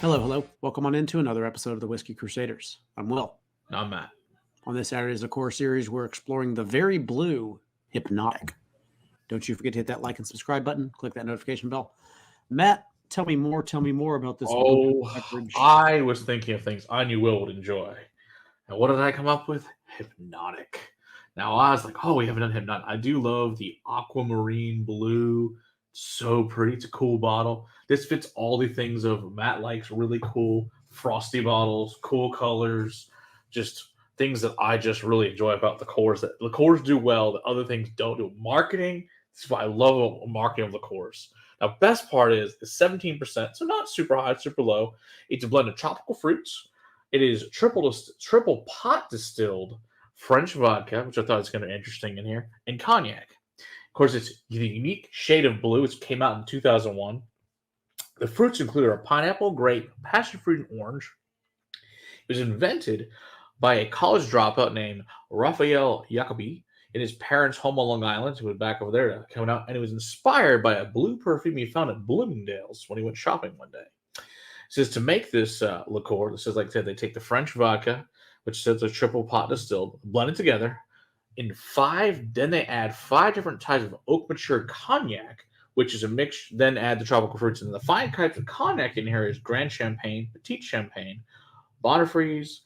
Hello, hello. Welcome on into another episode of the Whiskey Crusaders. I'm Will. I'm Matt. On this Saturdays of Core series, we're exploring the very blue Hpnotiq. Don't you forget to hit that like and subscribe button. Click that notification bell. Matt, tell me more about this blue beverage. I was thinking of things I knew Will would enjoy. And what did I come up with? Hpnotiq. Now, I was like, we haven't done Hpnotiq. I do love the aquamarine blue. So pretty. It's a cool bottle. This fits all the things of Matt likes. Really cool frosty bottles, cool colors, just things that I just really enjoy about liqueurs. That liqueurs do well that other things don't do. Marketing. This is why I love marketing of liqueurs. Now, best part is 17%, so not super high, super low. It's a blend of tropical fruits. It is triple pot distilled French vodka, which I thought was kind of interesting in here, and cognac. Of course, it's the unique shade of blue, which came out in 2001. The fruits include a pineapple, grape, passionfruit, and orange. It was invented by a college dropout named Raphael Yakoby in his parents' home on Long Island. He went back over there coming out, and it was inspired by a blue perfume he found at Bloomingdale's when he went shopping one day. It says to make this liqueur, this is like I said, they take the French vodka, which says a triple pot distilled, blend it together. Then they add 5 different types of oak matured cognac, which is a mix. Then add the tropical fruits, and the 5 types of cognac in here is Grand Champagne, Petitie Champagne, Borferies,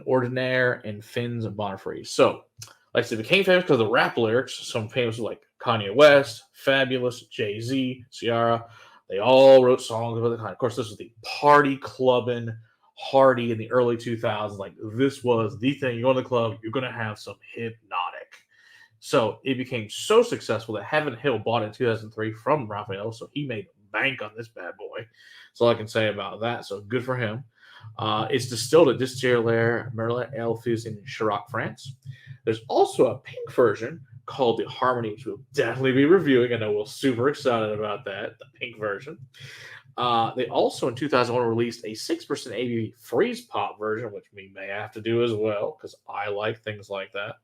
Ordinaire and Fins Borferies. So, like I said, it became famous because of the rap lyrics. Some famous like Kanye West, Fabulous, Jay-Z, Ciara. They all wrote songs about the kind. Of course, this was the party clubbing Hardy in the early 2000s. Like, this was the thing. You go to the club, you're going to have some Hpnotiq. So it became so successful that Heaven Hill bought it in 2003 from Raphael. So he made bank on this bad boy. That's all I can say about that. So good for him. It's distilled at Distillerie Merlet in Cherac, France. There's also a pink version called the Harmonie, which we'll definitely be reviewing. I know we're super excited about that, the pink version. They also, in 2001, released a 6% ABV freeze pop version, which we may have to do as well, because I like things like that.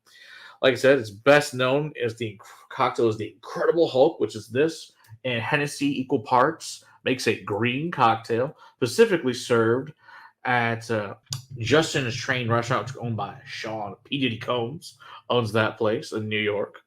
Like I said, it's best known as the cocktail is the Incredible Hulk, which is this, and Hennessey equal parts, makes a green cocktail, specifically served at Justin's Train Restaurant, which is owned by Sean P. Diddy Combs, owns that place in New York.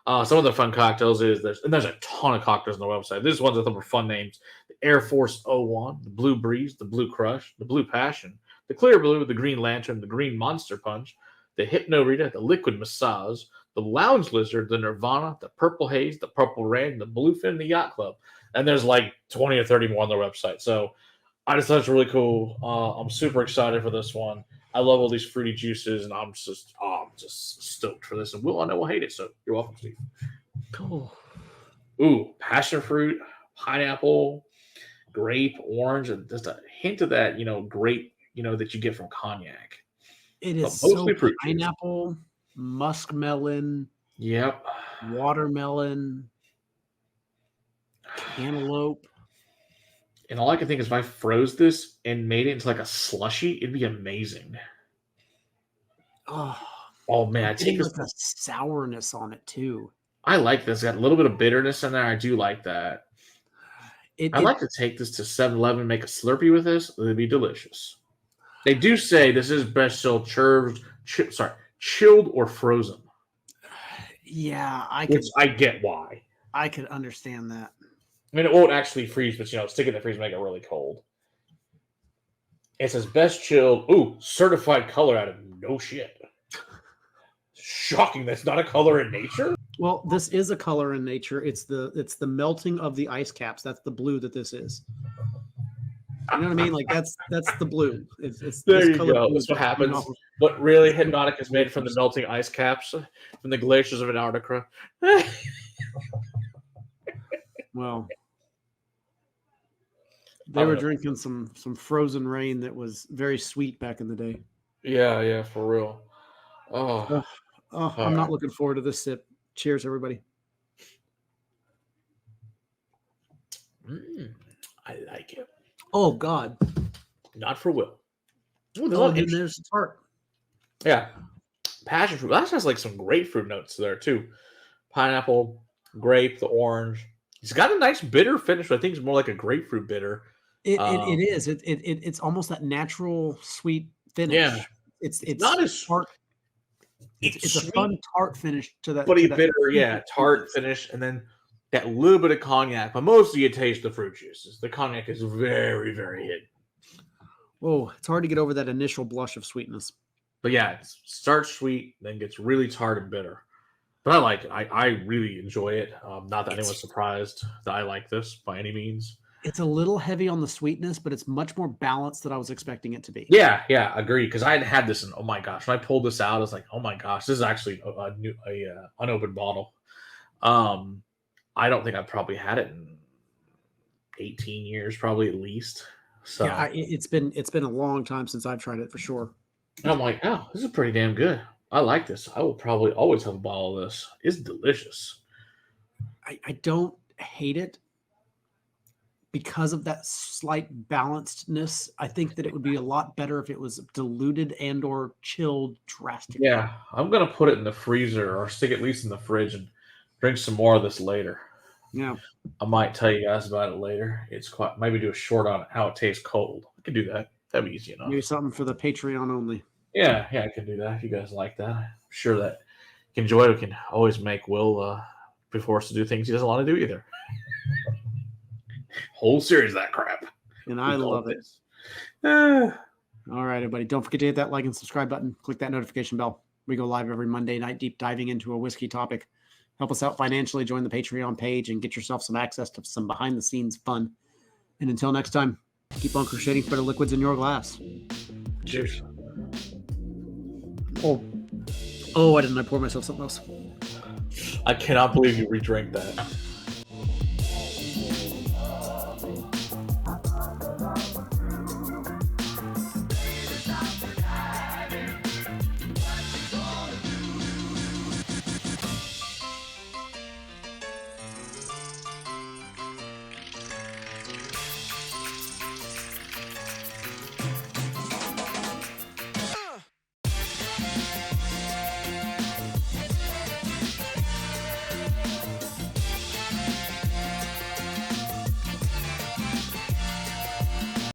Some of the fun cocktails there's a ton of cocktails on the website. This is ones with some fun names: the Air Force 01, the Blue Breeze, the Blue Crush, the Blue Passion, the Clear Blue, the Green Lantern, the Green Monster Punch, the Hpno Rita, the Liquid Massage, the Lounge Lizard, the Nirvana, the Purple Haze, the Purple Rain, the Bluefin, the Yacht Club. And there's like 20 or 30 more on their website. So I just thought it's really cool. I'm super excited for this one. I love all these fruity juices, and I'm just stoked for this. And I know we'll hate it, so you're welcome, Steve. Cool. Ooh, passion fruit, pineapple, grape, orange, and just a hint of that, grape, that you get from cognac. It is so pineapple, muskmelon, yep, watermelon, cantaloupe. And all I can think is if I froze this and made it into like a slushy, it'd be amazing. Oh man, I take this like a sourness on it too. I like this. Got a little bit of bitterness in there. I do like that. I'd like to take this to 7-Eleven and make a Slurpee with this. It'd be delicious. They do say this is best sold chilled or frozen. Yeah, I get why. I could understand that. I mean, it won't actually freeze, but stick it in the freezer, make it really cold. It says best chilled. Ooh, certified color out of no shit. Shocking. That's not a color in nature. Well, this is a color in nature. It's the melting of the ice caps. That's the blue that this is. You know what I mean? Like that's the blue. It's there you go. That's what happens. But really, Hpnotiq is made from the melting ice caps from the glaciers of Antarctica. Well, they were drinking some frozen rain that was very sweet back in the day. Yeah, for real. I'm not looking forward to this sip. Cheers, everybody. I like it. Oh, God. Not for Will. There's tart. Yeah. Passion fruit. That has like some grapefruit notes there, too. Pineapple, grape, the orange. It's got a nice bitter finish, but I think it's more like a grapefruit bitter. It is. It's almost that natural sweet finish. Yeah. It's not as tart. It's a sweet, fun tart finish to that. but to a that bitter, yeah, tart finish, and then that little bit of cognac. But mostly you taste the fruit juices. The cognac is very, very hidden. Whoa, it's hard to get over that initial blush of sweetness. But yeah, it starts sweet, then gets really tart and bitter. But I like it. I really enjoy it. Not that anyone's surprised that I like this by any means. It's a little heavy on the sweetness, but it's much more balanced than I was expecting it to be. Yeah, agreed. Because I had had this, and oh my gosh, when I pulled this out, I was like, oh my gosh, this is actually a new, unopened bottle. I don't think I've probably had it in 18 years, probably at least. So yeah, it's been a long time since I've tried it for sure. And I'm like, oh, this is pretty damn good. I like this. I will probably always have a bottle of this. It's delicious. I don't hate it because of that slight balancedness. I think that it would be a lot better if it was diluted and or chilled drastically. Yeah, I'm gonna put it in the freezer or stick it at least in the fridge and drink some more of this later. Yeah, I might tell you guys about it later. It's quite maybe do a short on how it tastes cold. I could do that. That'd be easy enough. maybe something for the Patreon only. Yeah, I can do that if you guys like that. I'm sure that you can enjoy it. We can always make Will be forced to do things he doesn't want to do either. Whole series of that crap. And I love it. All right, everybody. Don't forget to hit that like and subscribe button. Click that notification bell. We go live every Monday night, deep diving into a whiskey topic. Help us out financially. Join the Patreon page and get yourself some access to some behind-the-scenes fun. And until next time, keep on crocheting for the liquids in your glass. Cheers. Oh, why didn't I pour myself something else? I cannot believe you redrank that.